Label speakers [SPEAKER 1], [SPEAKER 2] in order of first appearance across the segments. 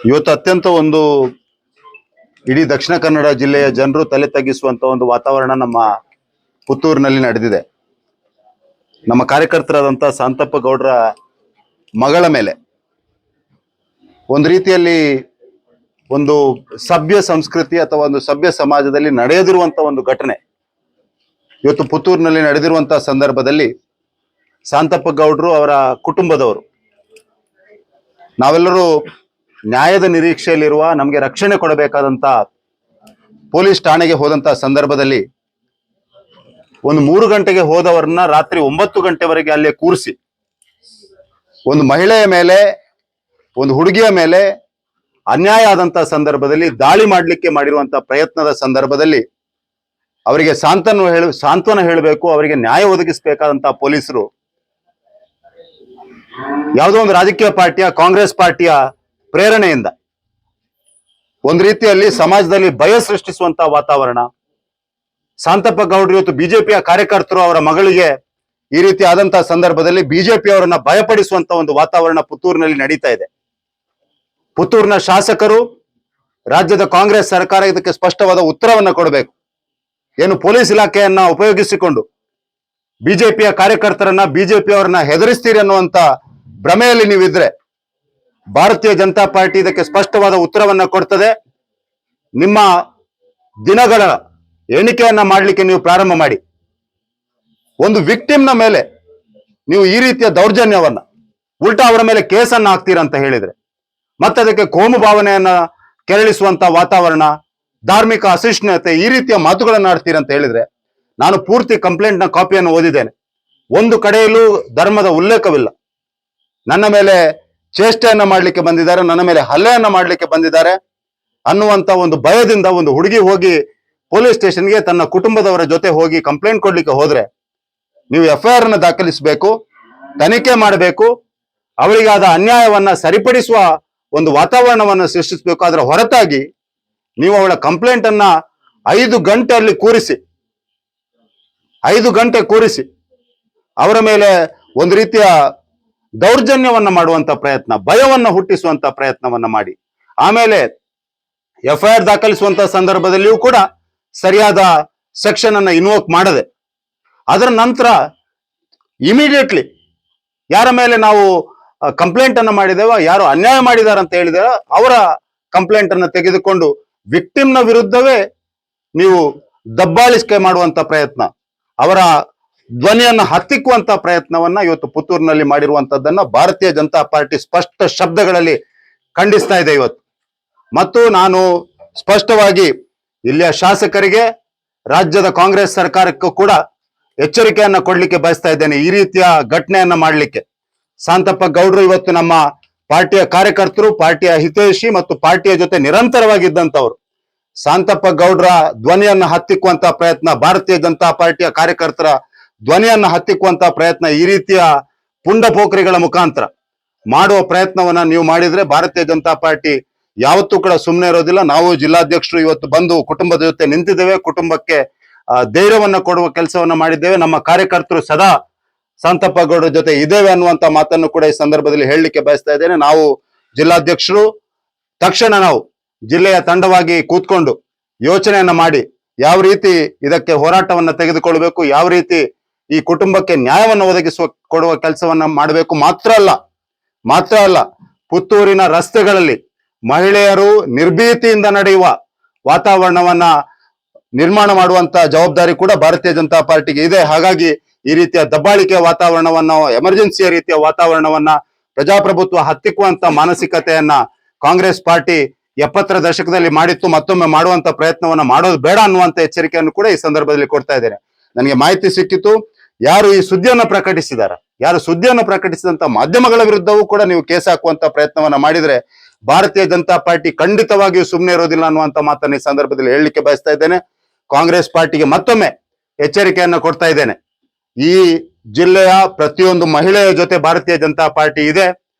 [SPEAKER 1] ಇವತ್ತು ಅತ್ಯಂತ ಒಂದು ಇಡೀ ದಕ್ಷಿಣ ಕನ್ನಡ ಜಿಲ್ಲೆಯ ಜನರು ತಲೆ ತಗ್ಗಿಸುವಂತ ಒಂದು ವಾತಾವರಣ ನಮ್ಮ ಪುತ್ತೂರಿನಲ್ಲಿ ನಡೆದಿದೆ. ನಮ್ಮ ಕಾರ್ಯಕರ್ತರಾದಂಥ ಶಾಂತಪ್ಪ ಗೌಡ್ರ ಮಗಳ ಮೇಲೆ ಒಂದು ರೀತಿಯಲ್ಲಿ ಒಂದು ಸಭ್ಯ ಸಂಸ್ಕೃತಿ ಅಥವಾ ಒಂದು ಸಭ್ಯ ಸಮಾಜದಲ್ಲಿ ನಡೆಯದಿರುವಂತ ಒಂದು ಘಟನೆ ಇವತ್ತು ಪುತ್ತೂರಿನಲ್ಲಿ ನಡೆದಿರುವಂತಹ ಸಂದರ್ಭದಲ್ಲಿ ಶಾಂತಪ್ಪ ಗೌಡ್ರು ಅವರ ಕುಟುಂಬದವರು ನಾವೆಲ್ಲರೂ ನ್ಯಾಯದ ನಿರೀಕ್ಷೆಯಲ್ಲಿರುವ ನಮಗೆ ರಕ್ಷಣೆ ಕೊಡಬೇಕಾದಂತ ಪೊಲೀಸ್ ಠಾಣೆಗೆ ಹೋದಂತ ಸಂದರ್ಭದಲ್ಲಿ ಒಂದು 3 ಗಂಟೆಗೆ ಹೋದವರನ್ನ ರಾತ್ರಿ 9 ಗಂಟೆವರೆಗೆ ಅಲ್ಲೇ ಕೂರಿಸಿ ಒಂದು ಮಹಿಳೆಯ ಮೇಲೆ ಒಂದು ಹುಡುಗಿಯ ಮೇಲೆ ಅನ್ಯಾಯ ಆದಂತ ಸಂದರ್ಭದಲ್ಲಿ ದಾಳಿ ಮಾಡಲಿಕ್ಕೆ ಮಾಡಿರುವಂತ ಪ್ರಯತ್ನದ ಸಂದರ್ಭದಲ್ಲಿ ಅವರಿಗೆ ಸಾಂತ್ವನ ಹೇಳಬೇಕು, ಅವರಿಗೆ ನ್ಯಾಯ ಒದಗಿಸಬೇಕಾದಂತ ಪೊಲೀಸರು ಯಾವುದೋ ಒಂದು ರಾಜಕೀಯ ಪಾರ್ಟಿಯ ಕಾಂಗ್ರೆಸ್ ಪಾರ್ಟಿಯ ಪ್ರೇರಣೆಯಿಂದ ಒಂದು ರೀತಿಯಲ್ಲಿ ಸಮಾಜದಲ್ಲಿ ಭಯ ಸೃಷ್ಟಿಸುವಂತಹ ವಾತಾವರಣ. ಶಾಂತಪ್ಪ ಗೌಡ್ರು ಇವತ್ತು ಬಿಜೆಪಿಯ ಕಾರ್ಯಕರ್ತರು ಅವರ ಮಗಳಿಗೆ ಈ ರೀತಿ ಆದಂತಹ ಸಂದರ್ಭದಲ್ಲಿ ಬಿಜೆಪಿ ಅವರನ್ನ ಭಯಪಡಿಸುವಂತ ಒಂದು ವಾತಾವರಣ ಪುತ್ತೂರಿನಲ್ಲಿ ನಡೀತಾ ಇದೆ. ಪುತ್ತೂರಿನ ಶಾಸಕರು, ರಾಜ್ಯದ ಕಾಂಗ್ರೆಸ್ ಸರ್ಕಾರ ಇದಕ್ಕೆ ಸ್ಪಷ್ಟವಾದ ಉತ್ತರವನ್ನ ಕೊಡಬೇಕು. ಏನು ಪೊಲೀಸ್ ಇಲಾಖೆಯನ್ನ ಉಪಯೋಗಿಸಿಕೊಂಡು ಬಿಜೆಪಿಯ ಕಾರ್ಯಕರ್ತರನ್ನ, ಬಿಜೆಪಿ ಅವರನ್ನ ಹೆದರಿಸ್ತೀರಿ ಅನ್ನುವಂತ ಭ್ರಮೆಯಲ್ಲಿ ನೀವಿದ್ರೆ ಭಾರತೀಯ ಜನತಾ ಪಾರ್ಟಿ ಇದಕ್ಕೆ ಸ್ಪಷ್ಟವಾದ ಉತ್ತರವನ್ನ ಕೊಡ್ತದೆ. ನಿಮ್ಮ ದಿನಗಳ ಎಣಿಕೆಯನ್ನ ಮಾಡಲಿಕ್ಕೆ ನೀವು ಪ್ರಾರಂಭ ಮಾಡಿ. ಒಂದು ವಿಕ್ಟಿಮ್ನ ಮೇಲೆ ನೀವು ಈ ರೀತಿಯ ದೌರ್ಜನ್ಯವನ್ನ ಉಲ್ಟಾ ಅವರ ಮೇಲೆ ಕೇಸನ್ನ ಹಾಕ್ತೀರಾ ಅಂತ ಹೇಳಿದ್ರೆ, ಮತ್ತೆ ಅದಕ್ಕೆ ಕೋಮು ಭಾವನೆಯನ್ನ ಕೆರಳಿಸುವಂತ ವಾತಾವರಣ, ಧಾರ್ಮಿಕ ಅಸಹಿಷ್ಣುತೆ, ಈ ರೀತಿಯ ಮಾತುಗಳನ್ನ ಆಡ್ತೀರಾ ಅಂತ ಹೇಳಿದ್ರೆ, ನಾನು ಪೂರ್ತಿ ಕಂಪ್ಲೇಂಟ್ ನ ಕಾಪಿಯನ್ನು ಓದಿದ್ದೇನೆ. ಒಂದು ಕಡೆಯಲ್ಲೂ ಧರ್ಮದ ಉಲ್ಲೇಖವಿಲ್ಲ. ನನ್ನ ಮೇಲೆ ಚೇಷ್ಟೆಯನ್ನ ಮಾಡ್ಲಿಕ್ಕೆ ಬಂದಿದ್ದಾರೆ, ನನ್ನ ಮೇಲೆ ಹಲ್ಲೆಯನ್ನ ಮಾಡ್ಲಿಕ್ಕೆ ಬಂದಿದ್ದಾರೆ ಅನ್ನುವಂತ ಒಂದು ಭಯದಿಂದ ಒಂದು ಹುಡುಗಿ ಹೋಗಿ ಪೊಲೀಸ್ ಸ್ಟೇಷನ್ಗೆ ತನ್ನ ಕುಟುಂಬದವರ ಜೊತೆ ಹೋಗಿ ಕಂಪ್ಲೇಂಟ್ ಕೊಡ್ಲಿಕ್ಕೆ ಹೋದ್ರೆ ನೀವು FIR ಅನ್ನು ದಾಖಲಿಸಬೇಕು, ತನಿಖೆ ಮಾಡಬೇಕು, ಅವರಿಗಾದ ಅನ್ಯಾಯವನ್ನ ಸರಿಪಡಿಸುವ ಒಂದು ವಾತಾವರಣವನ್ನು ಸೃಷ್ಟಿಸಬೇಕು. ಅದರ ಹೊರತಾಗಿ ನೀವು ಅವಳ ಕಂಪ್ಲೇಂಟ್ ಅನ್ನ 5 ಗಂಟೆಯಲ್ಲಿ ಕೂರಿಸಿ 5 ಗಂಟೆ ಕೂರಿಸಿ ಅವರ ಮೇಲೆ ಒಂದು ರೀತಿಯ ದೌರ್ಜನ್ಯವನ್ನ ಮಾಡುವಂತ ಪ್ರಯತ್ನ, ಭಯವನ್ನ ಹುಟ್ಟಿಸುವಂತ ಪ್ರಯತ್ನವನ್ನ ಮಾಡಿ ಆಮೇಲೆ FIR ದಾಖಲಿಸುವಂತ ಸಂದರ್ಭದಲ್ಲಿಯೂ ಕೂಡ ಸರಿಯಾದ ಸೆಕ್ಷನ್ ಅನ್ನ ಇನ್ವೋಕ್ ಮಾಡದೆ ಅದರ ನಂತರ ಇಮಿಡಿಯೇಟ್ಲಿ ಯಾರ ಮೇಲೆ ನಾವು ಕಂಪ್ಲೇಂಟ್ ಅನ್ನ ಮಾಡಿದೇವ, ಯಾರು ಅನ್ಯಾಯ ಮಾಡಿದಾರ ಅಂತ ಹೇಳಿದಾರ ಅವರ ಕಂಪ್ಲೇಂಟ್ ಅನ್ನ ತೆಗೆದುಕೊಂಡು ವಿಕ್ಟಿಮ್ನ ವಿರುದ್ಧವೇ ನೀವು ದಬ್ಬಾಳಿಕೆ ಮಾಡುವಂತ ಪ್ರಯತ್ನ, ಅವರ ಧ್ವನಿಯನ್ನ ಹತ್ತಿಕ್ಕುವಂತ ಪ್ರಯತ್ನವನ್ನ ಇವತ್ತು ಪುತ್ತೂರಿನಲ್ಲಿ ಮಾಡಿರುವಂತದ್ದನ್ನ ಭಾರತೀಯ ಜನತಾ ಪಾರ್ಟಿ ಸ್ಪಷ್ಟ ಶಬ್ದಗಳಲ್ಲಿ ಖಂಡಿಸ್ತಾ ಇದೆ ಇವತ್ತು. ಮತ್ತು ನಾನು ಸ್ಪಷ್ಟವಾಗಿ ಇಲ್ಲಿಯ ಶಾಸಕರಿಗೆ, ರಾಜ್ಯದ ಕಾಂಗ್ರೆಸ್ ಸರ್ಕಾರಕ್ಕೂ ಕೂಡ ಎಚ್ಚರಿಕೆಯನ್ನ ಕೊಡ್ಲಿಕ್ಕೆ ಬಯಸ್ತಾ ಇದ್ದೇನೆ. ಈ ರೀತಿಯ ಘಟನೆಯನ್ನ ಮಾಡ್ಲಿಕ್ಕೆ ಶಾಂತಪ್ಪ ಗೌಡ್ರು ಇವತ್ತು ನಮ್ಮ ಪಾರ್ಟಿಯ ಕಾರ್ಯಕರ್ತರು, ಪಾರ್ಟಿಯ ಹಿತೈಷಿ ಮತ್ತು ಪಾರ್ಟಿಯ ಜೊತೆ ನಿರಂತರವಾಗಿದ್ದಂಥವ್ರು. ಶಾಂತಪ್ಪ ಗೌಡ್ರ ಧ್ವನಿಯನ್ನ ಹತ್ತಿಕ್ಕುವಂತ ಪ್ರಯತ್ನ, ಭಾರತೀಯ ಜನತಾ ಪಾರ್ಟಿಯ ಕಾರ್ಯಕರ್ತರ ಧ್ವನಿಯನ್ನ ಹತ್ತಿಕ್ಕುವಂತ ಪ್ರಯತ್ನ, ಈ ರೀತಿಯ ಪುಂಡಪೋಖರಿಗಳ ಮುಖಾಂತರ ಮಾಡುವ ಪ್ರಯತ್ನವನ್ನ ನೀವು ಮಾಡಿದ್ರೆ ಭಾರತೀಯ ಜನತಾ ಪಾರ್ಟಿ ಯಾವತ್ತೂ ಕೂಡ ಸುಮ್ಮನೆ ಇರೋದಿಲ್ಲ. ನಾವು ಜಿಲ್ಲಾಧ್ಯಕ್ಷರು ಇವತ್ತು ಬಂದು ಕುಟುಂಬದ ಜೊತೆ ನಿಂತಿದ್ದೇವೆ, ಕುಟುಂಬಕ್ಕೆ ಧೈರ್ಯವನ್ನ ಕೊಡುವ ಕೆಲಸವನ್ನ ಮಾಡಿದ್ದೇವೆ. ನಮ್ಮ ಕಾರ್ಯಕರ್ತರು ಸದಾ ಶಾಂತಪ್ಪ ಗೌಡ್ರ ಜೊತೆ ಇದ್ದೇವೆ ಅನ್ನುವಂತ ಮಾತನ್ನು ಕೂಡ ಈ ಸಂದರ್ಭದಲ್ಲಿ ಹೇಳಲಿಕ್ಕೆ ಬಯಸ್ತಾ ಇದ್ದೇನೆ. ನಾವು ಜಿಲ್ಲಾಧ್ಯಕ್ಷರು ತಕ್ಷಣ ನಾವು ಜಿಲ್ಲೆಯ ತಂಡವಾಗಿ ಕೂತ್ಕೊಂಡು ಯೋಚನೆಯನ್ನ ಮಾಡಿ ಯಾವ ರೀತಿ ಇದಕ್ಕೆ ಹೋರಾಟವನ್ನ ತೆಗೆದುಕೊಳ್ಬೇಕು, ಯಾವ ರೀತಿ ಈ ಕುಟುಂಬಕ್ಕೆ ನ್ಯಾಯವನ್ನು ಕೊಡುವ ಕೆಲಸವನ್ನ ಮಾಡಬೇಕು. ಮಾತ್ರ ಅಲ್ಲ ಪುತ್ತೂರಿನ ರಸ್ತೆಗಳಲ್ಲಿ ಮಹಿಳೆಯರು ನಿರ್ಭೀತಿಯಿಂದ ನಡೆಯುವ ವಾತಾವರಣವನ್ನ ನಿರ್ಮಾಣ ಮಾಡುವಂತ ಜವಾಬ್ದಾರಿ ಕೂಡ ಭಾರತೀಯ ಜನತಾ ಪಾರ್ಟಿಗೆ ಇದೆ. ಹಾಗಾಗಿ ಈ ರೀತಿಯ ದಬ್ಬಾಳಿಕೆಯ ವಾತಾವರಣವನ್ನ, ಎಮರ್ಜೆನ್ಸಿಯ ರೀತಿಯ ವಾತಾವರಣವನ್ನ, ಪ್ರಜಾಪ್ರಭುತ್ವ ಹತ್ತಿಕ್ಕುವಂತ ಮಾನಸಿಕತೆಯನ್ನ ಕಾಂಗ್ರೆಸ್ ಪಾರ್ಟಿ 70ರ ದಶಕದಲ್ಲಿ ಮಾಡಿತ್ತು, ಮತ್ತೊಮ್ಮೆ ಮಾಡುವಂತ ಪ್ರಯತ್ನವನ್ನ ಮಾಡೋದು ಬೇಡ ಅನ್ನುವಂತ ಎಚ್ಚರಿಕೆಯನ್ನು ಕೂಡ ಈ ಸಂದರ್ಭದಲ್ಲಿ ಕೊಡ್ತಾ ಇದ್ದೇನೆ. ನನಗೆ ಮಾಹಿತಿ ಸಿಕ್ಕಿತ್ತು, ಯಾರು ಈ ಸುದ್ದಿಯನ್ನು ಪ್ರಕಟಿಸಿದಂತ ಮಾಧ್ಯಮಗಳ ವಿರುದ್ಧವೂ ಕೂಡ ನೀವು ಕೇಸ್ ಹಾಕುವಂತ ಪ್ರಯತ್ನವನ್ನ ಮಾಡಿದ್ರೆ ಭಾರತೀಯ ಜನತಾ ಪಾರ್ಟಿ ಖಂಡಿತವಾಗಿಯೂ ಸುಮ್ಮನೆ ಇರೋದಿಲ್ಲ ಅನ್ನುವಂತ ಮಾತನ್ನು ಈ ಸಂದರ್ಭದಲ್ಲಿ ಹೇಳಲಿಕ್ಕೆ ಬಯಸ್ತಾ ಇದ್ದೇನೆ. ಕಾಂಗ್ರೆಸ್ ಪಾರ್ಟಿಗೆ ಮತ್ತೊಮ್ಮೆ ಎಚ್ಚರಿಕೆಯನ್ನ ಕೊಡ್ತಾ ಇದ್ದೇನೆ. ಈ ಜಿಲ್ಲೆಯ ಪ್ರತಿಯೊಂದು ಮಹಿಳೆಯ ಜೊತೆ ಭಾರತೀಯ ಜನತಾ ಪಾರ್ಟಿ ಇದೆ.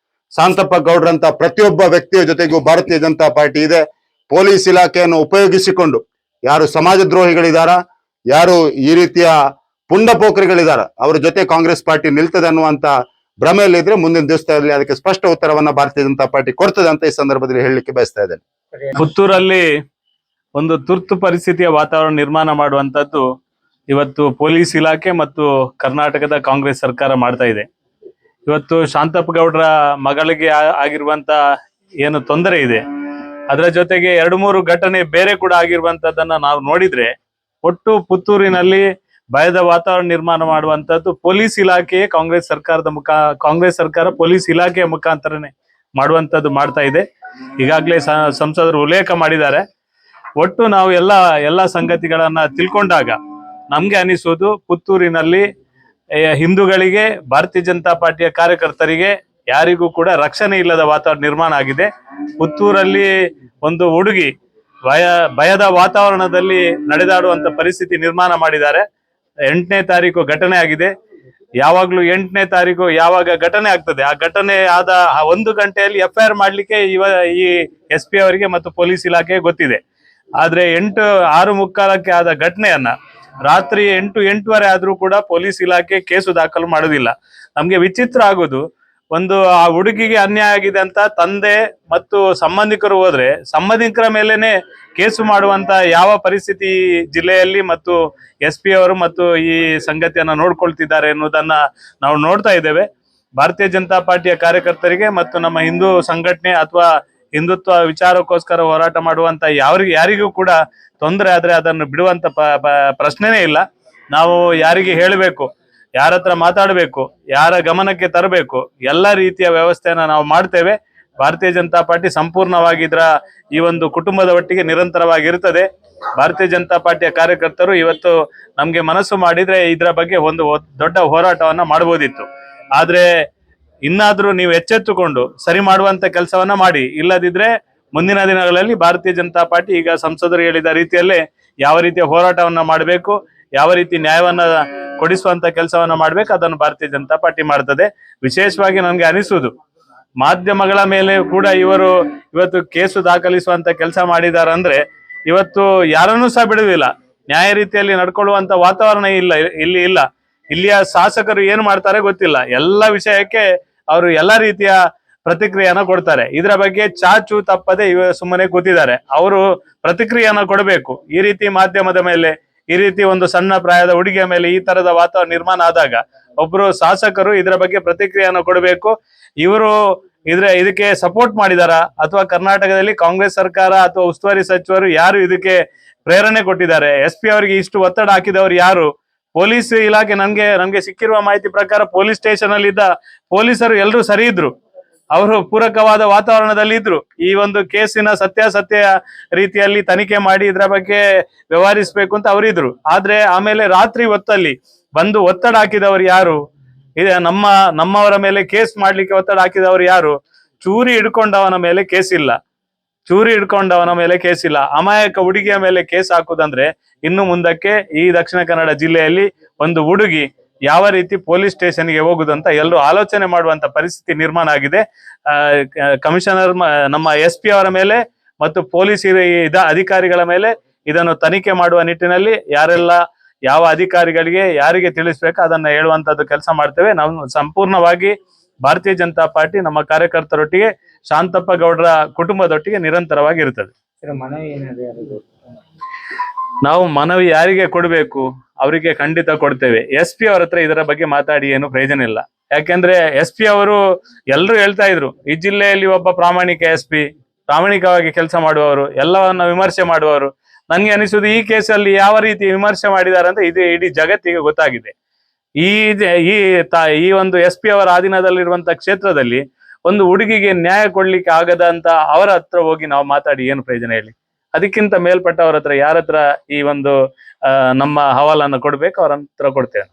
[SPEAKER 1] ಶಾಂತಪ್ಪ ಗೌಡ್ರಂತ ಪ್ರತಿಯೊಬ್ಬ ವ್ಯಕ್ತಿಯ ಜೊತೆಗೂ ಭಾರತೀಯ ಜನತಾ ಪಾರ್ಟಿ ಇದೆ. ಪೊಲೀಸ್ ಇಲಾಖೆಯನ್ನು ಉಪಯೋಗಿಸಿಕೊಂಡು ಯಾರು ಸಮಾಜ ದ್ರೋಹಿಗಳಿದಾರ, ಯಾರು ಈ ರೀತಿಯ ಪುಂಡಪೋಖರಿಗಳಿದಾರ, ಅವರ ಜೊತೆ ಕಾಂಗ್ರೆಸ್ ಪಾರ್ಟಿ ನಿಲ್ತದೆ ಅನ್ನುವಂತ ಭ್ರಮೆಯಲ್ಲಿದ್ರೆ ಮುಂದಿನ ದಿವಸದಲ್ಲಿ ಅದಕ್ಕೆ ಸ್ಪಷ್ಟ ಉತ್ತರವನ್ನ ಭಾರತೀಯ ಜನತಾ ಪಾರ್ಟಿ ಕೊಡ್ತದೆ ಅಂತ ಈ ಸಂದರ್ಭದಲ್ಲಿ ಹೇಳಲಿಕ್ಕೆ ಬಯಸ್ತಾ ಇದ್ದೇನೆ.
[SPEAKER 2] ಪುತ್ತೂರಲ್ಲಿ ಒಂದು ತುರ್ತು ಪರಿಸ್ಥಿತಿಯ ವಾತಾವರಣ ನಿರ್ಮಾಣ ಮಾಡುವಂತದ್ದು ಇವತ್ತು ಪೊಲೀಸ್ ಇಲಾಖೆ ಮತ್ತು ಕರ್ನಾಟಕದ ಕಾಂಗ್ರೆಸ್ ಸರ್ಕಾರ ಮಾಡ್ತಾ ಇದೆ. ಇವತ್ತು ಶಾಂತಪ್ಪ ಗೌಡ್ರ ಮಗಳಿಗೆ ಆಗಿರುವಂತ ಏನು ತೊಂದರೆ ಇದೆ, ಅದರ ಜೊತೆಗೆ 2-3 ಘಟನೆ ಬೇರೆ ಕೂಡ ಆಗಿರುವಂತದ್ದನ್ನ ನಾವು ನೋಡಿದ್ರೆ ಒಟ್ಟು ಪುತ್ತೂರಿನಲ್ಲಿ ಭಯದ ವಾತಾವರಣ ನಿರ್ಮಾಣ ಮಾಡುವಂತದ್ದು ಪೊಲೀಸ್ ಇಲಾಖೆಯೇ ಕಾಂಗ್ರೆಸ್ ಸರ್ಕಾರ ಪೊಲೀಸ್ ಇಲಾಖೆಯ ಮುಖಾಂತರನೇ ಮಾಡುವಂತದ್ದು ಮಾಡ್ತಾ ಇದೆ. ಈಗಾಗಲೇ ಸಂಸದರು ಉಲ್ಲೇಖ ಮಾಡಿದ್ದಾರೆ. ಒಟ್ಟು ನಾವು ಎಲ್ಲ ಸಂಗತಿಗಳನ್ನ ತಿಳ್ಕೊಂಡಾಗ ನಮ್ಗೆ ಅನಿಸೋದು ಪುತ್ತೂರಿನಲ್ಲಿ ಹಿಂದೂಗಳಿಗೆ, ಭಾರತೀಯ ಜನತಾ ಪಾರ್ಟಿಯ ಕಾರ್ಯಕರ್ತರಿಗೆ ಯಾರಿಗೂ ಕೂಡ ರಕ್ಷಣೆ ಇಲ್ಲದ ವಾತಾವರಣ ನಿರ್ಮಾಣ ಆಗಿದೆ. ಪುತ್ತೂರಲ್ಲಿ ಒಂದು ಹುಡುಗಿ ಭಯದ ವಾತಾವರಣದಲ್ಲಿ ನಡೆದಾಡುವಂತ ಪರಿಸ್ಥಿತಿ ನಿರ್ಮಾಣ ಮಾಡಿದ್ದಾರೆ. 8ನೇ ತಾರೀಕು ಘಟನೆ ಆಗಿದೆ. ಯಾವಾಗ್ಲೂ 8ನೇ ತಾರೀಕು ಯಾವಾಗ ಘಟನೆ ಆಗ್ತದೆ, ಆ ಘಟನೆ ಆದ 1 ಗಂಟೆಯಲ್ಲಿ FIR ಮಾಡ್ಲಿಕ್ಕೆ ಈ SP ಅವರಿಗೆ ಮತ್ತು ಪೊಲೀಸ್ ಇಲಾಖೆಗೆ ಗೊತ್ತಿದೆ. ಆದ್ರೆ 6:45ಕ್ಕೆ ಆದ ಘಟನೆಯನ್ನ ರಾತ್ರಿ 8-8:15 ಆದ್ರೂ ಕೂಡ ಪೊಲೀಸ್ ಇಲಾಖೆ ಕೇಸು ದಾಖಲು ಮಾಡುದಿಲ್ಲ. ನಮ್ಗೆ ವಿಚಿತ್ರ ಆಗೋದು, ಆ ಹುಡುಗಿಗೆ ಅನ್ಯಾಯ ಆಗಿದೆ ಅಂತ ತಂದೆ ಮತ್ತು ಸಂಬಂಧಿಕರು ಹೋದ್ರೆ ಸಂಬಂಧಿಕರ ಮೇಲೇನೆ ಕೇಸು ಮಾಡುವಂತ ಯಾವ ಪರಿಸ್ಥಿತಿ ಜಿಲ್ಲೆಯಲ್ಲಿ ಮತ್ತು SP ಅವರು ಮತ್ತು ಈ ಸಂಗತಿಯನ್ನ ನೋಡ್ಕೊಳ್ತಿದ್ದಾರೆ ಎನ್ನುವುದನ್ನ ನಾವು ನೋಡ್ತಾ ಇದ್ದೇವೆ. ಭಾರತೀಯ ಜನತಾ ಪಾರ್ಟಿಯ ಕಾರ್ಯಕರ್ತರಿಗೆ ಮತ್ತು ನಮ್ಮ ಹಿಂದೂ ಸಂಘಟನೆ ಅಥವಾ ಹಿಂದುತ್ವ ವಿಚಾರಕ್ಕೋಸ್ಕರ ಹೋರಾಟ ಮಾಡುವಂತ ಯಾರಿಗೂ ಕೂಡ ತೊಂದರೆ ಆದ್ರೆ ಅದನ್ನು ಬಿಡುವಂತ ಪ್ರಶ್ನೆನೇ ಇಲ್ಲ. ನಾವು ಯಾರಿಗೆ ಹೇಳಬೇಕು, ಯಾರ ಹತ್ರ ಮಾತಾಡಬೇಕು, ಯಾರ ಗಮನಕ್ಕೆ ತರಬೇಕು, ಎಲ್ಲ ರೀತಿಯ ವ್ಯವಸ್ಥೆಯನ್ನ ನಾವು ಮಾಡ್ತೇವೆ. ಭಾರತೀಯ ಜನತಾ ಪಾರ್ಟಿ ಸಂಪೂರ್ಣವಾಗಿ ಈ ಒಂದು ಕುಟುಂಬದ ಒಟ್ಟಿಗೆ ನಿರಂತರವಾಗಿರುತ್ತದೆ. ಭಾರತೀಯ ಜನತಾ ಪಾರ್ಟಿಯ ಕಾರ್ಯಕರ್ತರು ಇವತ್ತು ನಮ್ಗೆ ಮನಸ್ಸು ಮಾಡಿದ್ರೆ ಇದರ ಬಗ್ಗೆ ಒಂದು ದೊಡ್ಡ ಹೋರಾಟವನ್ನ ಮಾಡಬಹುದಿತ್ತು. ಆದ್ರೆ ಇನ್ನಾದ್ರೂ ನೀವು ಎಚ್ಚೆತ್ತುಕೊಂಡು ಸರಿ ಮಾಡುವಂತ ಕೆಲಸವನ್ನ ಮಾಡಿ. ಇಲ್ಲದಿದ್ರೆ ಮುಂದಿನ ದಿನಗಳಲ್ಲಿ ಭಾರತೀಯ ಜನತಾ ಪಾರ್ಟಿ ಈಗ ಸಂಸದರು ಹೇಳಿದ ರೀತಿಯಲ್ಲೇ ಯಾವ ರೀತಿಯ ಹೋರಾಟವನ್ನ ಮಾಡಬೇಕು, ಯಾವ ರೀತಿ ನ್ಯಾಯವನ್ನ ಕೊಡಿಸುವಂತ ಕೆಲಸವನ್ನ ಮಾಡ್ಬೇಕು, ಅದನ್ನು ಭಾರತೀಯ ಜನತಾ ಪಾರ್ಟಿ ಮಾಡ್ತದೆ. ವಿಶೇಷವಾಗಿ ನನಗೆ ಅನಿಸುವುದು, ಮಾಧ್ಯಮಗಳ ಮೇಲೆ ಕೂಡ ಇವತ್ತು ಕೇಸು ದಾಖಲಿಸುವಂತ ಕೆಲಸ ಮಾಡಿದ್ದಾರೆ ಅಂದ್ರೆ ಇವತ್ತು ಯಾರನ್ನೂ ಸಹ ಬಿಡುವುದಿಲ್ಲ. ನ್ಯಾಯ ರೀತಿಯಲ್ಲಿ ನಡ್ಕೊಳ್ಳುವಂತ ವಾತಾವರಣ ಇಲ್ಲ. ಇಲ್ಲಿಯ ಶಾಸಕರು ಏನು ಮಾಡ್ತಾರೆ ಗೊತ್ತಿಲ್ಲ. ಎಲ್ಲ ವಿಷಯಕ್ಕೆ ಅವರು ಎಲ್ಲಾ ರೀತಿಯ ಪ್ರತಿಕ್ರಿಯೆಯನ್ನ ಕೊಡ್ತಾರೆ. ಇದರ ಬಗ್ಗೆ ಚಾಚು ತಪ್ಪದೆ ಸುಮ್ಮನೆ ಕೂತಿದ್ದಾರೆ. ಅವರು ಪ್ರತಿಕ್ರಿಯೆಯನ್ನ ಕೊಡಬೇಕು. ಈ ರೀತಿ ಮಾಧ್ಯಮದ ಮೇಲೆ, ಈ ರೀತಿ ಒಂದು ಸಣ್ಣ ಪ್ರಾಯದ ಹುಡುಗಿಯ ಮೇಲೆ ಈ ತರದ ವಾತಾವರಣ ನಿರ್ಮಾಣ ಆದಾಗ ಒಬ್ರು ಶಾಸಕರು ಇದರ ಬಗ್ಗೆ ಪ್ರತಿಕ್ರಿಯೆಯನ್ನು ಕೊಡಬೇಕು. ಇವರು ಇದಕ್ಕೆ ಸಪೋರ್ಟ್ ಮಾಡಿದಾರ ಅಥವಾ ಕರ್ನಾಟಕದಲ್ಲಿ ಕಾಂಗ್ರೆಸ್ ಸರ್ಕಾರ ಅಥವಾ ಉಸ್ತುವಾರಿ ಸಚಿವರು ಯಾರು ಇದಕ್ಕೆ ಪ್ರೇರಣೆ ಕೊಟ್ಟಿದ್ದಾರೆ? SP ಅವರಿಗೆ ಇಷ್ಟು ಒತ್ತಡ ಹಾಕಿದವರು ಯಾರು? ಪೊಲೀಸ್ ಇಲಾಖೆ ನಮ್ಗೆ ಸಿಕ್ಕಿರುವ ಮಾಹಿತಿ ಪ್ರಕಾರ ಪೊಲೀಸ್ ಸ್ಟೇಷನ್ ಅಲ್ಲಿ ಇದ್ದ ಪೊಲೀಸರು ಎಲ್ಲರೂ ಸರಿ ಇದ್ರು, ಅವರು ಪೂರಕವಾದ ವಾತಾವರಣದಲ್ಲಿ ಇದ್ರು. ಈ ಒಂದು ಕೇಸಿನ ಸತ್ಯಾಸತ್ಯ ರೀತಿಯಲ್ಲಿ ತನಿಖೆ ಮಾಡಿ ಇದರ ಬಗ್ಗೆ ವ್ಯವಹರಿಸಬೇಕು ಅಂತ ಅವರಿದ್ರು. ಆದ್ರೆ ಆಮೇಲೆ ರಾತ್ರಿ ಹೊತ್ತಲ್ಲಿ ಬಂದು ಒತ್ತಡ ಹಾಕಿದವರು ಯಾರು? ನಮ್ಮವರ ಮೇಲೆ ಕೇಸ್ ಮಾಡ್ಲಿಕ್ಕೆ ಒತ್ತಡ ಹಾಕಿದವರು ಯಾರು? ಚೂರಿ ಹಿಡ್ಕೊಂಡವನ ಮೇಲೆ ಕೇಸ್ ಇಲ್ಲ. ಅಮಾಯಕ ಹುಡುಗಿಯ ಮೇಲೆ ಕೇಸ್ ಹಾಕುದಂದ್ರೆ ಇನ್ನು ಮುಂದಕ್ಕೆ ಈ ದಕ್ಷಿಣ ಕನ್ನಡ ಜಿಲ್ಲೆಯಲ್ಲಿ ಒಂದು ಹುಡುಗಿ ಯಾವ ರೀತಿ ಪೊಲೀಸ್ ಸ್ಟೇಷನ್ಗೆ ಹೋಗುದಂತ ಎಲ್ಲರೂ ಆಲೋಚನೆ ಮಾಡುವಂತ ಪರಿಸ್ಥಿತಿ ನಿರ್ಮಾಣ ಆಗಿದೆ. ಕಮಿಷನರ್ ನಮ್ಮ SP ಅವರ ಮೇಲೆ ಮತ್ತು ಪೊಲೀಸ್ ಅಧಿಕಾರಿಗಳ ಮೇಲೆ ಇದನ್ನು ತನಿಖೆ ಮಾಡುವ ನಿಟ್ಟಿನಲ್ಲಿ ಯಾವ ಅಧಿಕಾರಿಗಳಿಗೆ ಯಾರಿಗೆ ತಿಳಿಸ್ಬೇಕು ಅದನ್ನ ಹೇಳುವಂತದ್ದು ಕೆಲಸ ಮಾಡ್ತೇವೆ. ನಾವು ಸಂಪೂರ್ಣವಾಗಿ ಭಾರತೀಯ ಜನತಾ ಪಾರ್ಟಿ ನಮ್ಮ ಕಾರ್ಯಕರ್ತರೊಟ್ಟಿಗೆ, ಶಾಂತಪ್ಪ ಗೌಡ್ರ ಕುಟುಂಬದೊಟ್ಟಿಗೆ ನಿರಂತರವಾಗಿ ಇರ್ತದೆ. ನಾವು ಮನವಿ ಯಾರಿಗೆ ಕೊಡಬೇಕು ಅವರಿಗೆ ಖಂಡಿತ ಕೊಡ್ತೇವೆ. SP ಅವರ ಹತ್ರ ಇದರ ಬಗ್ಗೆ ಮಾತಾಡಿ ಏನು ಪ್ರಯೋಜನ ಇಲ್ಲ. ಯಾಕೆಂದ್ರೆ SP ಅವರು ಎಲ್ಲರೂ ಹೇಳ್ತಾ ಇದ್ರು, ಈ ಜಿಲ್ಲೆಯಲ್ಲಿ ಒಬ್ಬ ಪ್ರಾಮಾಣಿಕ SP, ಪ್ರಾಮಾಣಿಕವಾಗಿ ಕೆಲಸ ಮಾಡುವವರು, ಎಲ್ಲವನ್ನ ವಿಮರ್ಶೆ ಮಾಡುವವರು. ನನ್ಗೆ ಅನಿಸುದು ಈ ಕೇಸಲ್ಲಿ ಯಾವ ರೀತಿ ವಿಮರ್ಶೆ ಮಾಡಿದ್ದಾರೆ ಅಂತ ಇಡೀ ಜಗತ್ತಿಗೆ ಗೊತ್ತಾಗಿದೆ. ಈ ಒಂದು SP ಅವರ ಅಧೀನದಲ್ಲಿರುವಂತ ಕ್ಷೇತ್ರದಲ್ಲಿ ಒಂದು ಹುಡುಗಿಗೆ ನ್ಯಾಯ ಕೊಡ್ಲಿಕ್ಕೆ ಆಗದಂತ ಅವರ ಹತ್ರ ಹೋಗಿ ನಾವು ಮಾತಾಡಿ ಏನು ಪ್ರಯೋಜನ ಹೇಳಿ? ಅದಕ್ಕಿಂತ ಮೇಲ್ಪಟ್ಟವರ ಹತ್ರ ಯಾರ ಹತ್ರ ಈ ಒಂದು ನಮ್ಮ ಹವಾಲನ್ನು ಕೊಡ್ಬೇಕು, ಅವರ ಹತ್ರ ಕೊಡ್ತೇವೆ.